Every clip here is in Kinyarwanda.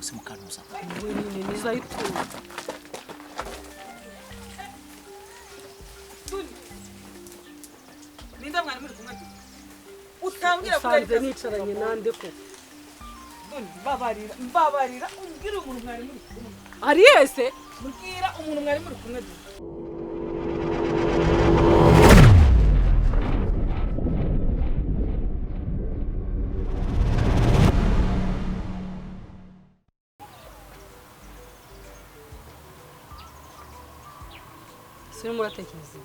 usimukanuza ni zaituni Linda mwari muri kumwe utangira kureka nicaranye nande ko mbabarira umbwira umuntu mwari muri kumwe ari yese mbwira umuntu mwari muri kumwe sino muratekereza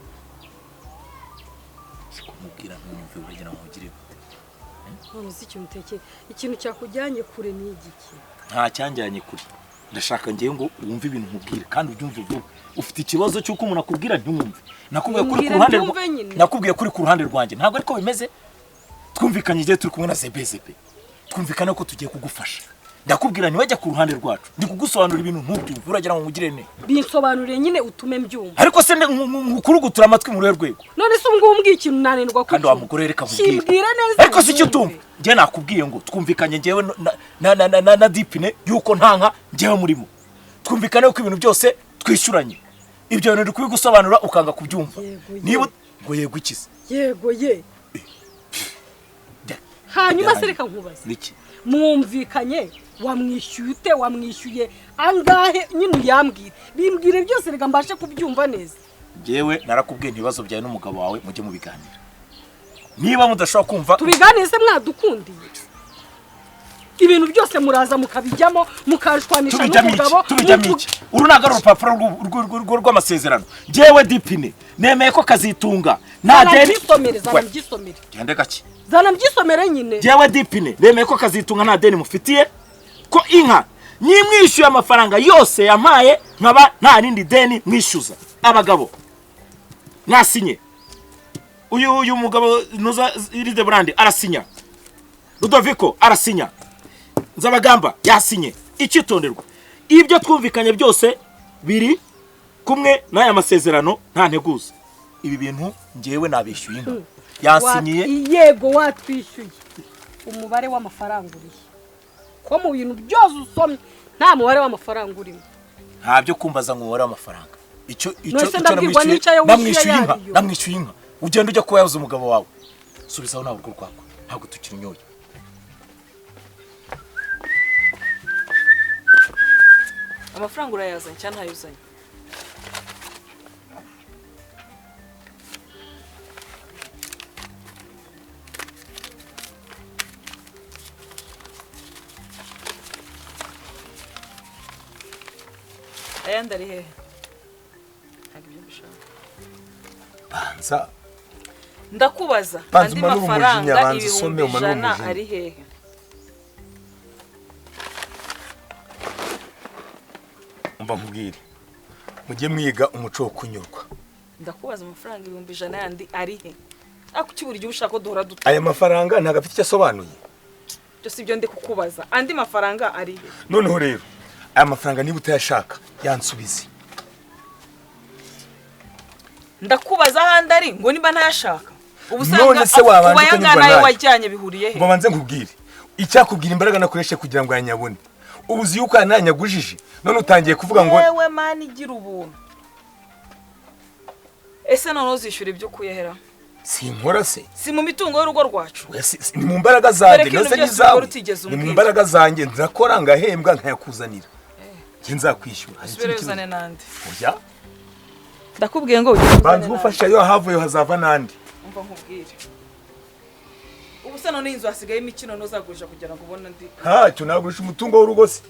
sikumubwira ntumve uragira ngo ugire none si ikintu utekeye ikintu cyakujyanye kure ni igiki nta cyanjyanye kure ndashaka ngiye ngo wumve ibintu nkubwire kandi ubyumve vuba ufite ikibazo cy'uko umuntu akubwira ntumve nakubwiye kuri ku ruhande rwanjye ntabwo ariko bimeze twumvikanye igihe turi kumwe na zebezebe twumvikana ko tugiye kugufasha ndakubwira ntiwajya ku ruhande rwacu ndi kugusobanura ibintu ntubyumve uragira ngo ngugire ne binsobanuriye nyine utume mbyumva ariko se nkukurugutura amatwi mu rwego none se ubwo umbwiye ikintu nanendwa ko kandi wa mugore reka mubwire kimbwira neza ariko si cyo tumva ngiye nakubwiye ngo twumvikanye ngewe na dipine yuko ntanka ngewe murimo twumvikane ko ibintu byose twishyuranye ibyo bintu ndi kubigusobanura ukanga kubyumva niba ngo yego ikize yego ye hanyuma se reka nkubaze niki mwumvikanye wamwishyuye angahe nyine uyambwira bimbwire byose reka mbashe kubyumva neza ngewe narakubwiye ibibazo byawe n'umugabo wawe mujye mubiganira niba mudashobora kumva tubiganire se mwadukundiye ibintu byose muraza mukabijyamo mukashwanisha n'umugabo tubijyamo iki uru ntabwo ari urupapuro rw'amasezerano ngewe dipine nemeye ko kazitunga nta deni zanabyisomere gende gake zanabyisomere nyine ngewe dipine nemeye ko kazitunga nta deni mufitiye ko inka nimwishyuye amafaranga yose yampaye nkaba nta rindi deni mwishyuza abagabo nasinye uyu mugabo nuza iride brand arasinya Rudoviko arasinya Nzabagamba yasinye icyitonderwa ibyo twumvikanye byose biri kumwe n'aya masezerano nta nteguza ibi bintu ngewe nabishyuye inka yasinyiye yego watwishyuye umubare w'amafaranga uriye ko mu bintu byose usomye nta mubare w'amafaranga urimo ntabyo kumbaza ngo umubare w'amafaranga icyo namwishyuye inka ugenda ujya kuba yabuze umugabo wawe subizaho nawe urwo rwako ntabwo tukiri inyoye amafaranga urayazanye cyane ntayuzanye ayandi ari hehe ntabwo ibyo bishaka banza ndakubaza andi mafaranga ibihumbi ijana ari hehe umva nkubwire mujye mwiga umuco wo kunyurwa ndakubaza amafaranga ibihumbi ijana yandi ari he ako kiburi gihe ushaka ko duhora duta aya mafaranga ntago afite icyo asobanuye byose ibyo ndi kukubaza andi mafaranga ari he noneho rero aya mafaranga niba utayashaka yansubize ndakubaza ahandi ari ngo niba ntayashaka none se wabanje kunyurwa nayo wajyanye bihuriye he ngo banze nkubwire icyakubwira imbaraga nakoreshe kugira ngo yanyabone ubuzi yuko yananyagujije none utangiye kuvuga ngo yewe mani igira ubuntu ese none uzishyura ibyo ukuyehera sinkora se si mu mitungo y'urugo rwacu ni mu mbaraga zanjye nose n'izawe ni mu mbaraga zanjye nzakora ngahembwa nkayakuzanira njye nzakwishyura usubirezane nande oya ndakubwiye ngo banza ugufasha yo havuye hazava nandi umva nkubwire ubu se none inzu hasigaye imikino nozagurisha kugira ngo ubone ndi ntacyo nagurisha umutungo w'urugo se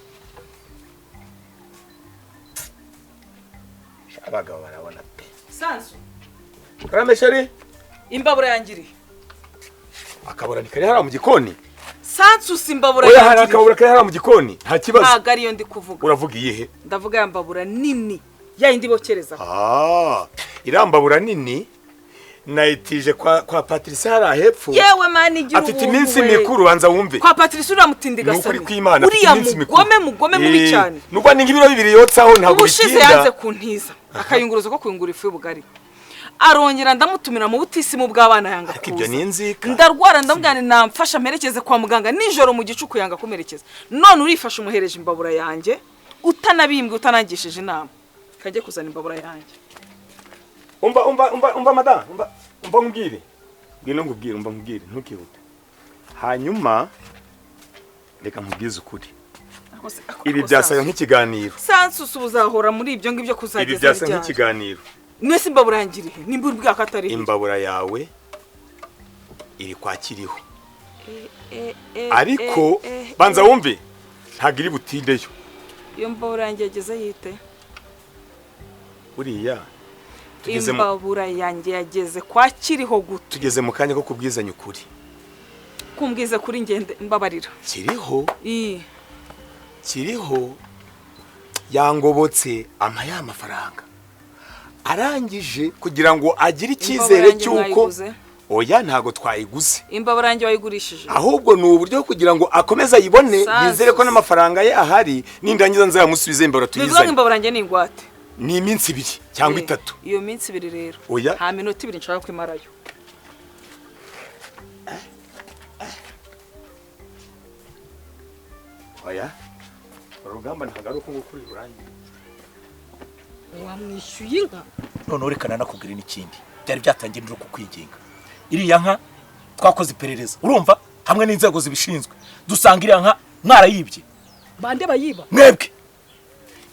abagabo barabona pe sanzu karame shari imbabura yangiriye akabura ni kari hara mu gikoni sanzu simbabura yangiriye oya hari akabura kari hara mu gikoni nta kibazo ntago ariyo ndi kuvuga uravuga iyihe ndavuga ya mbabura nini yayindi bokereza irambabura nini nayitije kwa Patrice hari hepfo yewe mani igira afite iminsi mikuru banza wumve kwa Patrice uramutindiga sana uriya mugome mubi cyane nubwo ninga ibiro bibiri yotsaho ntabwo ubushize yanze kuntiza akayunguruzo ko kuyungura ifu y'ubugari arongera ndamutumira mu butisimu bw'abana yanga ariko ibyo ni inzika ndarwara ndamubwira namfasha mperekeze kwa muganga nijoro mu gicuku yanga kumerekeza none urifasha umuhereje imbabura yanjye utanabimbwe utanangishije inama kajye kuzana imbabura yanjye umva madame umva nkubwire umva nkubwire ntukihute hanyuma reka nkubwize ukuri ibi byasaga nk'ikiganiro sansusu uzahora muri ibyo ngibyo kuzageza ibi byasa nk'ikiganiro mwese imbabura yangiriye nimba uri bwakatari imbabura yawe iri kwakiriho ariko banza wumve ntabwo iri butindeyo iyo mbabura yanjye yageze yite uriya imbabura yanjye yageze kwakiriho gute tugeze mu kanya ko kubwizanya ukuri kumbwiza kuri ngende mbabarira kiriho yangobotse ya mafaranga arangije kugira ngo agire icyizere cy'uko oya ntago twayiguze imbabura yanjye wayigurishije ahubwo ni uburyo kugira ngo akomeze ayibone yizere ko n'amafaranga ye ahari nindangiza nzamusubize imbabura tuyizanye imbabura yanjye ni ingwate ni iminsi 2 cyangwa 3 iyo minsi 2 rero oya nta minota 2 nshaka kwimarayo oya urugamba ntagaruka ngo kuri urangiye wamwishyuye inka none urekana nakubwira n'ikindi byari byatangiye no kukwigenga iriya nka twakoze iperereza urumva hamwe n'inzego zibishinzwe dusanga iriya nka mwarayibye bande bayiba mwebwe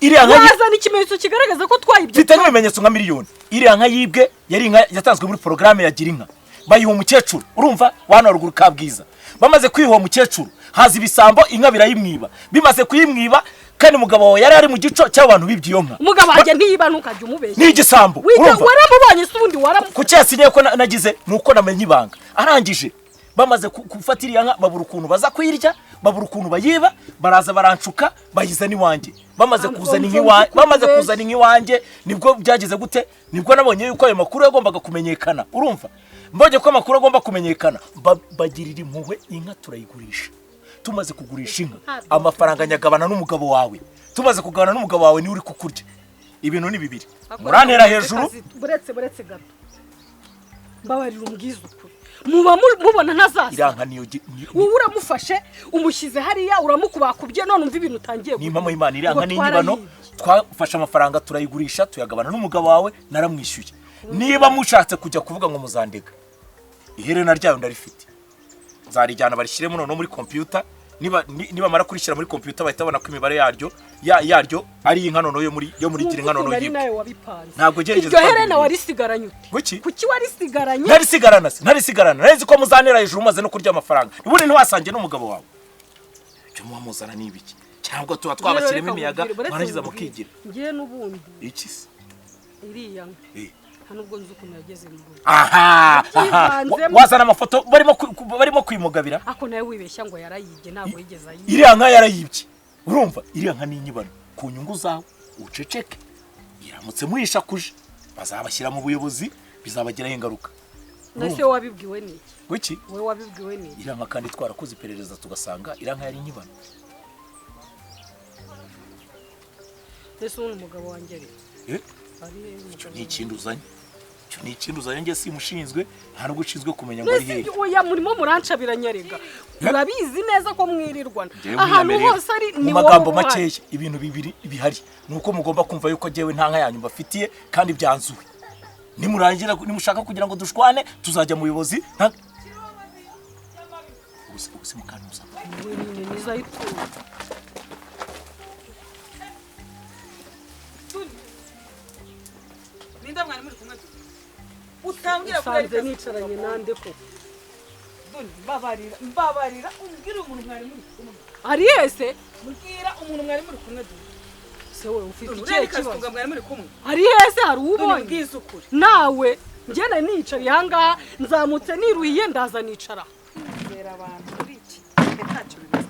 iriya nka yazana ikimenyetso kigaragaza ko twayibye mfite n'ibimenyetso nka miliyoni iriya nka yibwe yari inka yatanzwe muri porogaramu ya gira inka bayiha umukecuru urumva wana ruguru Kabwiza bamaze kwiha umukecuru haza ibisambo inka birayimwiba bimaze kuyimwiba kandi umugabo wawe yari ari mu gico cy'abantu bibye iyo nka umugabo wanjye ntiyiba ntukajya umubeshya ni igisambo urumva waramubonye se ubundi kuki yasinye ko nagize nuko namenye ibanga arangije bamaze gufata iriya nka babura ukuntu baza kuyirya babura ukuntu bayiba baraza barancuka bayizana iwanjye bamaze kuzana inka iwanjye nibwo byageze gute nibwo nabonye yuko ayo makuru yagombaga kumenyekana urumva mbonye ko amakuru agomba kumenyekana bagirira impuhwe inka turayigurisha tumaze kugurisha inka amafaranga nyagabana n'umugabo wawe tumaze kugabana n'umugabo wawe ni uri kukurya ibintu ni bibiri murantera hejuru buretse gato mbabarira umbwiza ukuri muba mubona ntazasa iranka niyo wowe uramufashe umushyize hariya uramukubakubye none umva ibintu utangiye ni mama Imana iranka n'inyibano twafashe amafaranga turayigurisha tuyagabana n'umugabo wawe naramwishyuye niba mushatse kujya kuvuga ngo muzandega iherena ryayo ndarifite nzarijyana barishyiremo none muri computer niba mara kurishyira muri computer bahita babona ko imibare yaryo ari inka none yo muri gira inka none yiwe ntabwo gerageza iryo herena warisigaranye ute kuki warisigaranye ntarisigara nzi ko muzanera hejuru maze no kurya amafaranga ubundi ntiwasange n'umugabo wawe cyo muhamuzana nibiki cyangwa tuba twabashyiremo imiyaga barangiza mukigira ngiye n'ubundi iki se iriya nubwo nzi ukuntu yageze mu rugo wazana amafoto barimo kwimugabira ako nawe wibeshya ngo yarayibye ntabwo yigeze ayibye iriya nka yarayibye urumva iriya nka ni inyibano ku nyungu zawe uceceke iramutse muyishakuje bazabashyira mu buyobozi bizabagiraho ingaruka nase wabibwiwe n'iki wiki wowe wabibwiwe n'iki iriya nka kandi twarakoze iperereza tugasanga iriya nka yari inyibano ese ubu umugabo wanjye ni ikintu uzanye njye simushinzwe nta nubwo ushinzwe kumenya ngo ari hehe oya murimo murancabiranya rega urabizi neza ko mwirirwana ahantu hose ari ni wowe magambo makeya ibintu bibiri bihari nuko mugomba kumva yuko jewe nta nka yanyu mbafitiye kandi byanzuwe nimurangira nimushaka kugira ngo dushwane tuzajya mu buyobozi ubusi mukanuza ni zayitura Ninda mwari muri kumwe utangira kureka nicaranye nande ko mbabarira umbwira umuntu mwari muri kumwe ari yese mbwira umuntu mwari muri kumwe se wowe ufite ikihe kibazo mwari muri kumwe ari yese hari ubonye mbwiza ukuri nawe ngene nicari hanga nzamutse niruhiye ndaza nicara bera abantu muri iki ntacyo bibaza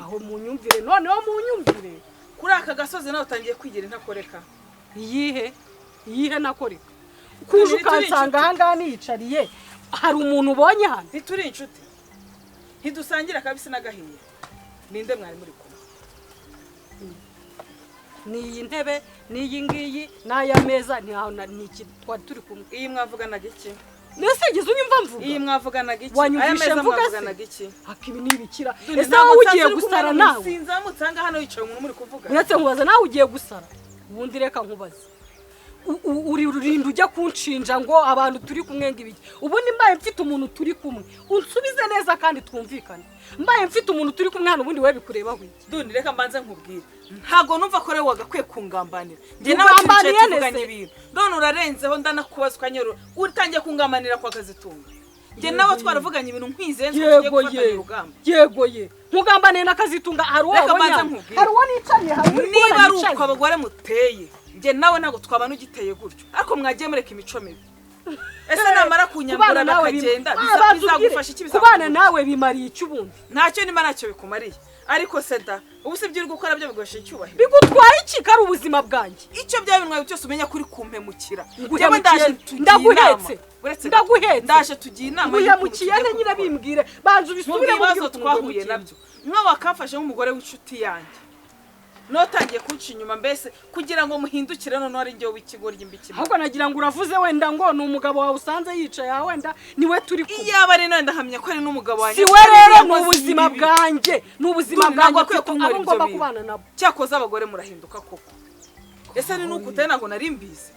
aho munyumvire noneho munyumvire kuri aka gasozi nawe utangiye kwigira intakoreka iyihe nakoreka kuje ukansanga ahangaha niyicariye hari umuntu ubonye hano ntituri inshuti ntidusangira kabisi n'agahiye ninde mwari muri kumwe n'iyi ntebe n'iyi ngiyi n'aya meza ni iki twari turi kumwe. iyi mwavuganaga iki Nese gize unyumva mvuga. iyi mwavuganaga iki Wanyumvishe meza mvuga se? mwavuganaga iki Haka ibi nibikira. Ese wowe ugiye gusara nawe? sinzamutanga hano yicaye umuntu muri kuvuga. Uretse nkubaza nawe ugiye gusara. Ubundi reka nkubaza. Uri rurinda ujya kunshinja ngo abantu turi kumwe ngibiki. Ubundi mbaye mfite umuntu turi kumwe. Unsubize neza kandi twumvikane. Mbaye mfite umuntu turi kumwe hano ubundi we bikureba wiki. Dundi reka mbanze nkubwire. Ntago numva ko rewaga kwe kungambanira. Nge nawe tuvuganye ibintu. None urarenzeho ndanakubazwa nyero. Utangiye kungambanira kwa Kazitunga. Nge nawe twaravuganye ibintu nkwizenze tugiye gufatanya urugamba. Yego ye. Nkugambanira na Kazitunga hari uwo wabonye. Hari uwo nicanye hari. Niba ari uko abagore muteye. Nge nawe ntago twabana ugiteye gutyo. Ariko mwagiye mureka imico mibi. Ese namara kunyambura nakagenda bizagufasha iki kubana nawe bimariye icyubundi. Ntacyo nima nacyo bikumariye. Ariko seda ubu se byiri gukora byo bigoshe icyubahiro. Bigutwaye iki kari ubuzima bwanjye? Icyo byabinwaye cyose umenya kuri kumpemukira. Ndaguhetse. Ndaje tugiye inama y'umukiye nyine bimbwire. Banze ubisubire mu bibazo twahuye nabyo. Nk'abakafashe nk'umugore w'inshuti yanjye. Notangiye kunci inyuma mbese kugira ngo muhindukire none ari ngewe w'ikigori imbikira. Ahubwo nagira ngo uravuze wenda ngo ni umugabo wawe usanze yicaye wenda niwe turi kumwe. Iyaba ari none ndahamya ko ari n'umugabo wanjye. Si we rero mu buzima bwanjye, n'ubuzima bwanjye kwe kunkora ngomba kubana nabo. Cyakoze abagore murahinduka koko. Ese ni nuko utena ngo nari mbizi.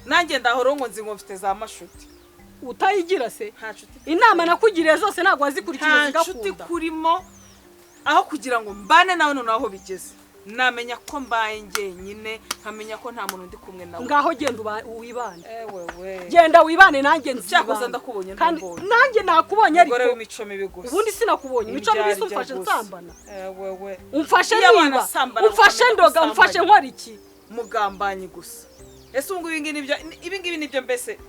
Nanjye ndahoro ngo nzi ngo mfite za mashuti. Utayigira se? Nta nshuti. Inama nakugiriye zose ntago wazikurikira zigakunda. Nta nshuti kurimo aho kugira ngo mbane nawe none aho bigeze. Namenya ko mbaye ngenyine nkamenya ko nta muntu ndi kumwe nawe. Ngaho genda wibane. Ewewe. Genda wibane nanjye nzi. Cyakoze ndakubonye ndabonye. Nanjye nakubonye ariko. Gore w'imico mibi gusa. Ubundi sinakubonye. Imico mibi umfashe nsambana. Ewewe. Umfashe niba. Umfashe ndoga umfashe nkora iki? Mugambanyi gusa. Ese ubwo ibi ngibi nibyo mbese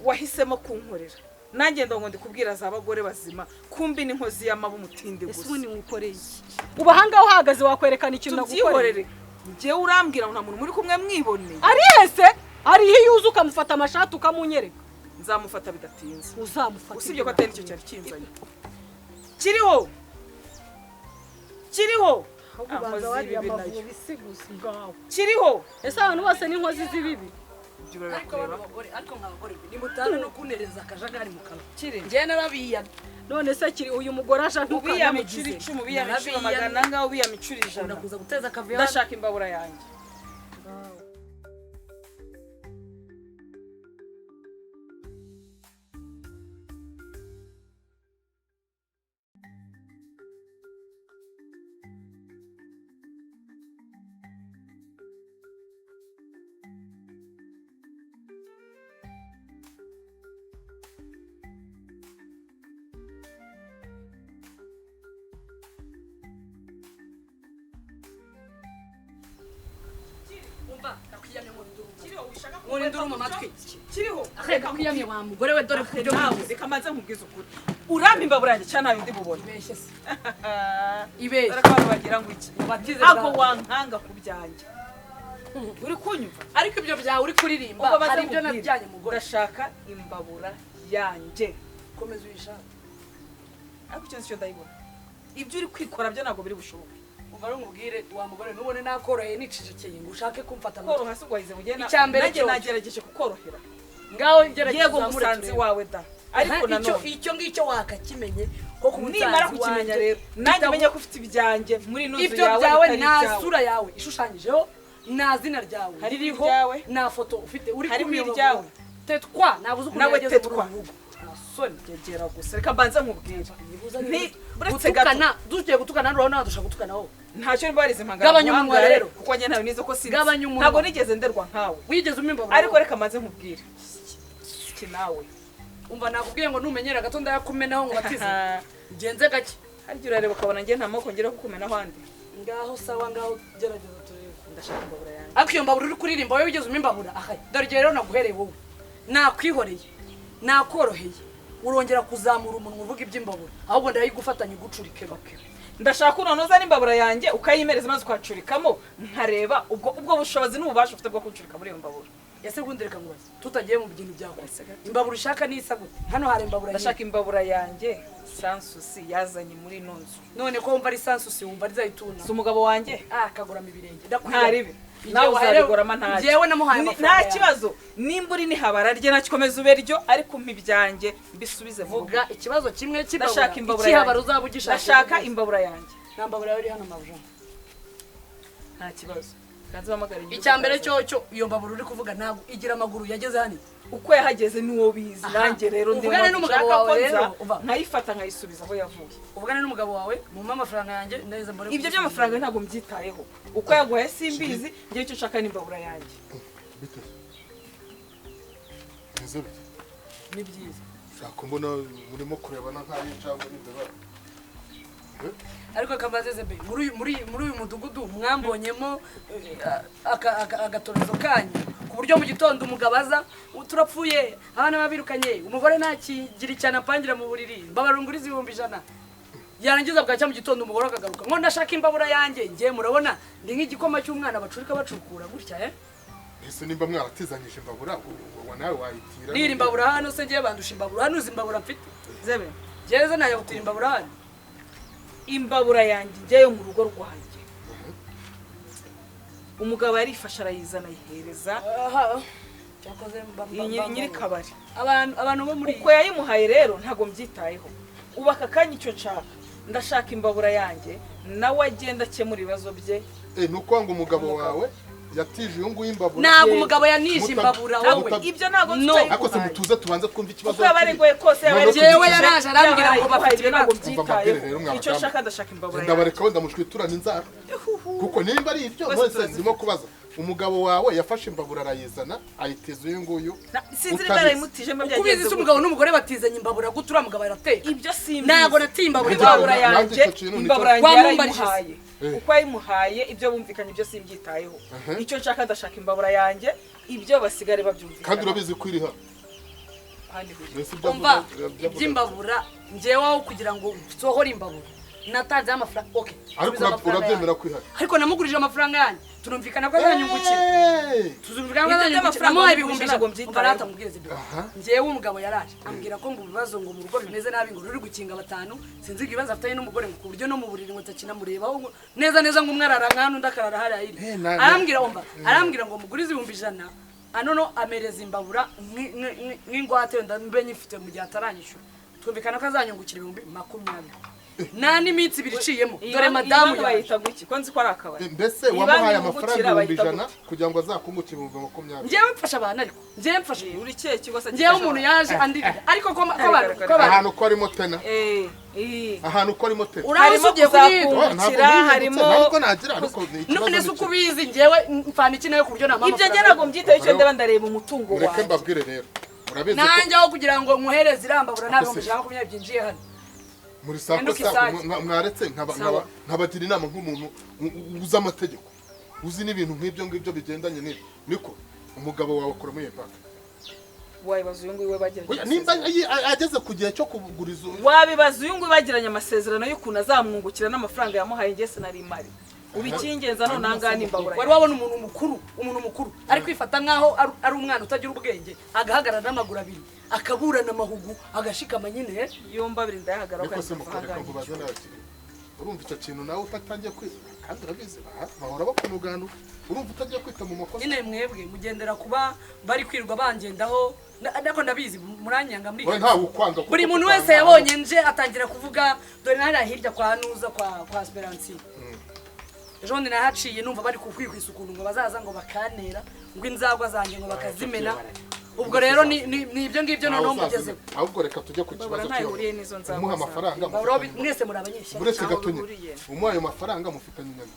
wahisemo kunkorera. Nanjye ndongo ndikubwira za bagore bazima kumbi n'inkozi y'amabu mutinde gusa. Ese ubundi mukoreye iki? Ubahanga uhagaze wakwerekana ikintu nagukorera. Ngiye urambwira nta muntu muri kumwe mwiboneye. Ari ese ari yuzu ukamufata amashati ukamunyereka. Nzamufata bidatinze. Uzamufata. Usibye ko atari cyo cyari kinzanye. Kiriho. Kiriho. Ubanza wari amavubi bisigusi ngaho. Kiriho. Ese abantu bose n'inkozi z'ibibi. Ariko nk'abagore ni mutana no kunereza akajagari mu kanwa. Kiri. Ngiye narabiya. None se kiri uyu mugore aje ntukanamugize. Ubiya micuri 10 magana ngaho ubiya micuri 100. Ndakuza guteza akavuyo. Ndashaka imbabura yanjye. Urindura mu matwi. Kiriho. Reka kwiyamye wa mugore we dore kubyo nawe reka maze nkubwiza ukuri. Urampa imbabura yanjye cyane nayo ndi bubone. ibeshye se. Ibeshye. Reka abantu bagira ngo iki. Batize Ako wankanga kubyanjye. Uri kunyumva? Ariko ibyo byawe uri kuririmba hari ibyo nabyanye mugore. Ndashaka imbabura yanjye. Komeza uyishaka. Ariko icyo cyo ndayibona. Ibyo uri kwikora byo ntago biri bushoboke. Umva nkubwire wa mugore nubone nakoroheye nicicekeye ngo ushake kumfata amata. Koroha sugwahize mugena. Nanjye nagerageje kukorohera. Ngaho gerageza yego musanzi wawe da. Ariko nanone icyo ngicyo wakakimenye ko kumutsanzi nimara kukimenya rero nanjye menye ko ufite ibyanjye muri nuzu yawe. Ibyo byawe na sura yawe ishushanyijeho na zina ryawe ririho na foto ufite uri kumiyobora. Tetwa nabuze ukuntu yageze ku rubuga. Soni gegera gusa reka mbanza nkubwira. Ni buretse gato dugiye gutukana rero nadusha gutukanaho. Ntacyo mbarize impangara. Gabanya umunwa rero kuko njye nawe nizo ko sinzi. Ntago nigeze nderwa nkawe. Wigeze umimba. Ariko reka mbanze nkubwira. Iki nawe. Umva nakubwiye ngo numenyera gato ndayakumenaho ngo batize. Genze gake. Haryo urareba ukabona njye nta moko ngera kukumenaho handi. Ngaho sawa ngaho gerageza turebe. Ndashaka imbabura yanjye. Ariko iyo mbabura uri kuririmba wowe wigeze umimbabura. Ahaye. Dore rero naguhereye wowe. Nakwihoreye. Nakoroheye. Urongera kuzamura umuntu uvuga iby'imbabura. Ahubwo ndayigufatanya gucurike bake. Ndashaka unonoza n'imbabura yanjye ukayimereza maze kwacurikamo nkareba ubwo bushobozi n'ububasha ufite bwo kucurika muri iyo mbabura. Ese gundereka ngo tutagiye mu byintu byawe. Imbabura ushaka nisa gute? Hano hari imbabura. Ndashaka imbabura yanjye sansusi yazanye muri nonzu. None ko wumva ari sansusi wumva rizayituna. Si umugabo wanjye akagura mu birenge. Ntaribe. nawe uzabigorama ntacyo njyewe namuhaye amafaranga nta kibazo nimba uri nihabara rye nakikomeza ube ryo ariko umpa ibyanjye mbisubize vuga ikibazo kimwe ndashaka imbabura ikihabara uzaba ugishaka ndashaka imbabura yanjye nta mbabura yawe iri hano mabuja nta kibazo kanze bamagara icya mbere cyo iyo mbabura uri kuvuga ntabwo igira amaguru yageze hano uko yahageze niwo bizi nanjye rero uvugane n'umugabo wawe rero nkayifata nkayisubiza aho yavuye uvugane n'umugabo wawe mumpe amafaranga yanjye neza mbone ibyo by'amafaranga ntabwo mbyitayeho uko yaguhaye simbizi ngiye icyo nshaka n'imbabura yanjye ni byiza shaka mbona murimo kurebana nk'ayo cyangwa n'imbabara ariko kamazeze be muri uyu mudugudu mwambonyemo agatorezo kanyu ku buryo mu gitondo umugabo aza turapfuye abana babirukanye umugore ntakigira icyane apangira mu buriri mbabarunguriza 100 yarangiza bwacya mu gitondo umugore akagaruka ngo ndashaka imbabura yanjye ngiye murabona ndi nk'igikoma cy'umwana bacurika bacukura gutya ese nimba mwaratizanyije imbabura nawe wayitira niri imbabura hano se ngiye bandusha imbabura hano uzi imbabura mfite zebe gereza nayo gutira imbabura hano imbabura yanjye njyeyo mu rugo rwanjye umugabo yarifasha arayizana ayihereza nyiri kabari abantu bo muri uko yayimuhaye rero ntago mbyitayeho ubu aka kanya icyo nshaka ndashaka imbabura yanjye nawe agenda akemura ibibazo bye ni ukwanga umugabo wawe yatije uyu nguyu imbabura ntabwo umugabo yanije imbabura wowe ibyo ntabwo nzitayeho ariko se mutuze tubanze twumva ikibazo uko yaba ari ngoye kose yaba ari jewe yaraje arambwira ngo bafite ntabwo mbyitayeho icyo nshaka ndashaka imbabura yanjye ndabareka ndamushwiturana inzara kuko nimba ari ibyo nose ndimo kubaza umugabo wawe yafashe imbabura arayizana ayiteza uyu nguyu sinzi niba arayimutije mba byagenze kubizi umugabo n'umugore batizanye imbabura gutura mugabo yarateye ibyo simbi ntabwo natii imbabura yanjye yarayimuhaye uko yayimuhaye ibyo bumvikanye ibyo simbyitayeho icyo nshaka ndashaka imbabura yanjye ibyo basigare babyumvikana kandi urabizi ko iri hano umva iby'imbabura njyewe aho kugira ngo nsohore imbabura natanze amafaranga okay ariko urabyemera ko ihari ariko namugurije amafaranga yanjye tunumvikana ko azanyungukira tuzumvikana ko azanyungukira mo 1000 barata mubwiriza ibyo ngiye umugabo yaraje ambwira ko ngo bibazo ngo mu rugo bimeze nabi ngo ruri gukinga batanu sinzi ibibazo afitanye n'umugore ngo ku buryo no mu buriri ngo takina murebaho neza neza ngo umwarara nkano ndakarara hari ayiri arambwira ngo mugurize 100 anono amereza imbabura nk'ingwate ndambe nyifite mu gihe ataranyishyura twumvikana ko azanyungukira 20,000 nani minsi biriciyemo dore madamu yayita guki ko nzi ko ari akabari mbese wamuhaye amafaranga 100 kugira ngo azakungukire 20,000 ngewe mfasha abantu ariko ngewe mfasha uri cye kigo se ngewe umuntu yaje andirira ariko ko ahantu ko arimo tena ahantu ko arimo tena harimo kuzakungukira harimo ariko nagira ariko none se ukubizi ngewe mfana iki nayo ku buryo namama ibyo ngera ngo mbyitaho icyo ndeba ndareba umutungo wawe reka mbabwire rero urabizi ko nanjye aho kugira ngo muhereze irambabura ntabwo mushaka kumenya byinjiye hano muri sako mwaretse nkabagira inama nk'umuntu uzi amategeko uzi n'ibintu nk'ibyo ngibyo bigendanye n'ibyo niko umugabo wawe akora muri bank wabibaza uyu nguyu we bagiranye nimba ageze ku gihe cyo kuguriza wabibaza uyu nguyu bagiranye amasezerano y'ukuntu azamwungukira n'amafaranga yamuhaye njye sinari imari ubikingenza none angana imbabura wari wabona umuntu mukuru ari kwifata nkaho ari umwana utagira ubwenge agahagarara n'amaguru abiri akaburana amahugu agashikama nyine yomba abiri ndayahagarara ko se mukoreka kubaza n'abakiri urumva icyo kintu nawe utatangiye kandi urabizi bahora bakunugana urumva utagiye kwita mu makosa nyine mwebwe mugendera kuba bari kwirirwa bangendaho nako ndabizi muranyanga muri ntawe ukwanga buri muntu wese yabonye nje atangira kuvuga dore nari hirya kwa Nuza kwa Esperance ejo ndi nahaciye numva bari kukwikwisha ukuntu ngo bazaza ngo bakanera ngo inzagwa zanjye ngo bakazimena ubwo rero ni ibyo ngibyo noneho mugeze ahubwo reka tujye ku kibazo cyo umuha amafaranga mwese muri abanyeshuri buretse gatonye umuha ayo mafaranga mufitanye inyama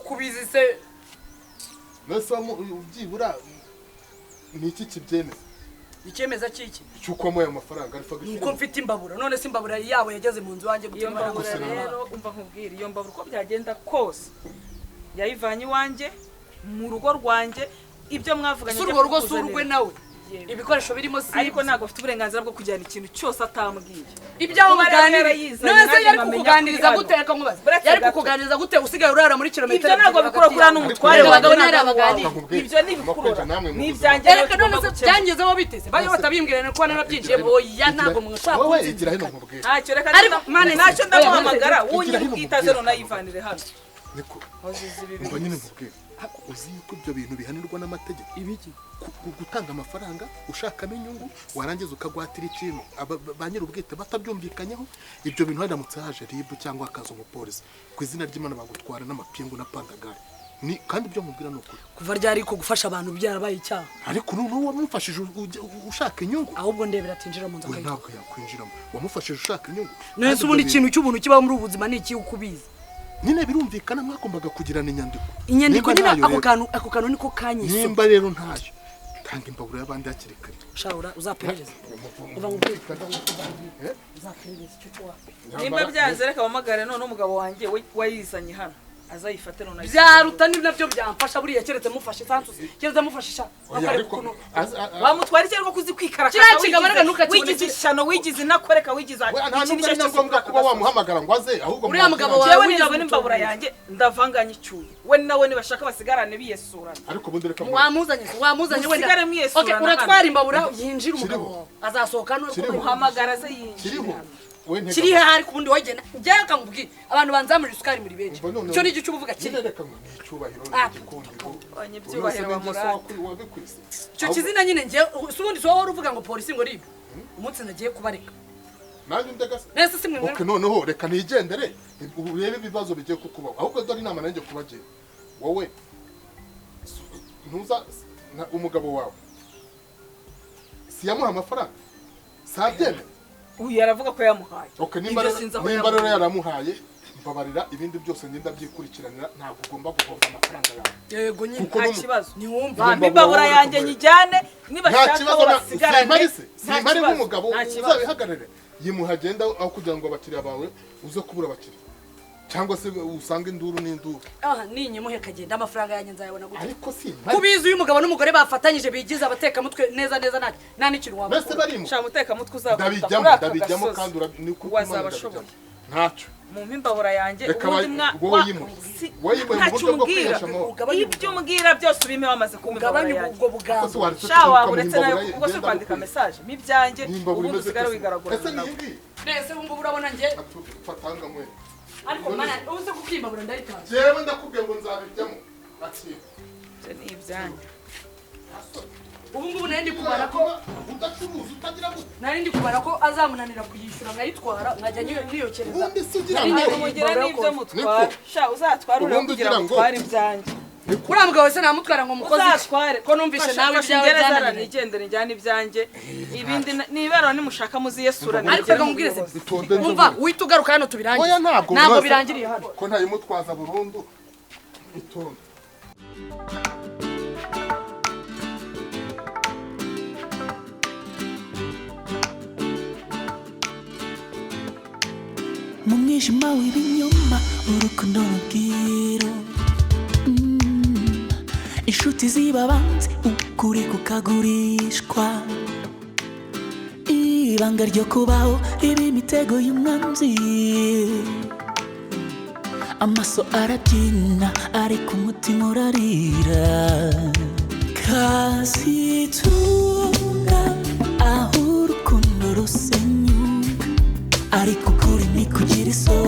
kubizi se nese ubyibura ni iki kibyemeza icyemeza cyiki cyuko amuha ayo mafaranga arifa nuko mfite imbabura none se imbabura yabo yageze mu nzu wanjye iyo mbabura rero umva nkubwira iyo mbabura uko byagenda kose yayivanye iwanjye mu rugo rwanjye ibyo mwavuganye urwo rugo surwe nawe ibikoresho birimo si ariko ntago afite uburenganzira bwo kujyana ikintu cyose atambwiye ibyaho muganira none yari kukuganiriza gute reka nkubaza yari kukuganiriza gute usigaye urara muri kilometero ibyo ntago bikura kuri hano umutware w'abagabo n'ari abaganira ibyo ni bikurura ni ibyanjye reka none se byangezeho biteze bayo batabimbwira ko narabyinjiye oya ntago mwashaka kunzigira hino nkubwira ntacyo reka ariko mane ntacyo ndamuhamagara wunyibwita zero nayivanire hano niko wazize ibi umva nyine nkubwira uzi yuko ibyo bintu bihanirwa n'amategeko ibiki gutanga amafaranga ushakamo inyungu warangiza ukagwatira ikintu ba nyir'ubwite batabyumvikanyeho ibyo bintu haramutse haje ribu cyangwa hakaza umupolisi ku izina ry'Imana bagutwara n'amapingu na pandagare ni kandi ibyo mubwira ni ukuri kuva ryari ko gufasha abantu byarabaye icyaha ariko n'ubu wamufashije ushaka inyungu ahubwo ndebera atinjira mu nzu we ntabwo yakwinjiramo wamufashije ushaka inyungu nese ubundi ikintu cy'ubuntu kibaho muri ubu buzima ni iki ukubizi nyine birumvikana mwagombaga kugirana inyandiko nyine ako kantu niko kanyise nimba rero ntayo tanga imbabura y'abandi hakiri kare shawura uzaperereza uva mu uzaperereza icyo cyo nimba byanze reka bamagare none umugabo wanjye wayizanye hano azayifate none byaruta ni nabyo byamfasha buriya keretse mufashe sansusi keretse mufashisha wamutwara iki ariko kuzikwikara wigize ishyano wigize inakoreka wigize ikintu cyo ngombwa kuba wamuhamagara ngo aze ahubwo uriya mugabo wawe jewe nijabo n'imbabura yanjye ndavanganya icyuye we nawe nibashaka basigarane biyesurana ariko bundi reka wamuzanye wenda okay uratwara imbabura yinjira umugabo wawe azasohoka no muhamagara ze yinjira kiri hari kubundi wagenda njye akangubwira abantu banzamura isukari muri benshi cyo ni cyo uvuga kiri reka ngo nicubahiro n'igikundiro abanyebyubahiro bamurata cyo kizina nyine njye ubundi so wari uvuga ngo polisi ngo ribu umunsi nagiye kubareka nanjye ndagase nese simwe mwe okay noneho reka nigendere urebe ibibazo bigiye kukubaho ahubwo dore inama nanjye kubagira wowe ntuza umugabo wawe siyamuha amafaranga sabyene uyu yaravuga ko yamuhaye okay nimba rero yaramuhaye mbabarira ibindi byose ngenda byikurikiranira ntabwo ugomba kugomba amafaranga yawe yego nyine nta kibazo niwumva imbabura yanjye nyijyane nibashaka ko basigarane simari nk'umugabo uzabihagarare yimuha agenda aho kugira ngo abakiriya bawe uze kubura abakiriya cyangwa se usanga induru n'induru ninyimuhe kagenda amafaranga yanjye nzayabona gute ariko si kubizi uyu mugabo n'umugore bafatanyije bigize abateka mutwe neza nta n'ikintu waba bese barimo sha muteka mutwe uzavuga ndabijyamo kandi wazabashoboye ntacyo mu imbabura yanjye ubundi wowe yimuhe mu buryo bwo kwihesha amahoro ibyo umbwira byose ubime wamaze kumva imbabura yanjye ubwo bugambo sha waba uretse nayo ubwo se kwandika message mibyanjye ubundi usigara wigaragura ese niyi nese ubu urabona njye fatanga mwe ariko mana uze kukimbabura ndayitanga jewe ndakubwiye ngo nzabijyamo ati ni ibyanjye ubu ngubu nari ndi kubara ko udacuruza utagira gute nari ndi kubara ko azamunanira kuyishyura nkayitwara nkajya niyokereza ubundi se ugira ngo mugira n'ibyo mutwara sha uzatwara uri kugira ngo utware ibyanjye uriya mugabo wese namutwara ngo mukozi uzatware ko numvishe nawe ibyawe byananiye nigendere njyana ibyanjye ibindi nibero nimushaka muziyesurane ariko reka mubwire se umva uhita ugaruka hano tubirangize ntabwo birangiriye hano ko ntayimutwaza burundu itonde mu mwijima w'ibinyoma urukundo rubwiro inshuti zibabanze ukuri kukagurishwa ibanga ryo kubaho riba imitego y'umwanzi amaso arabyina ariko umutima urarira kazitunga aho urukundo rusenyuka ariko ukuri ni kugira isoko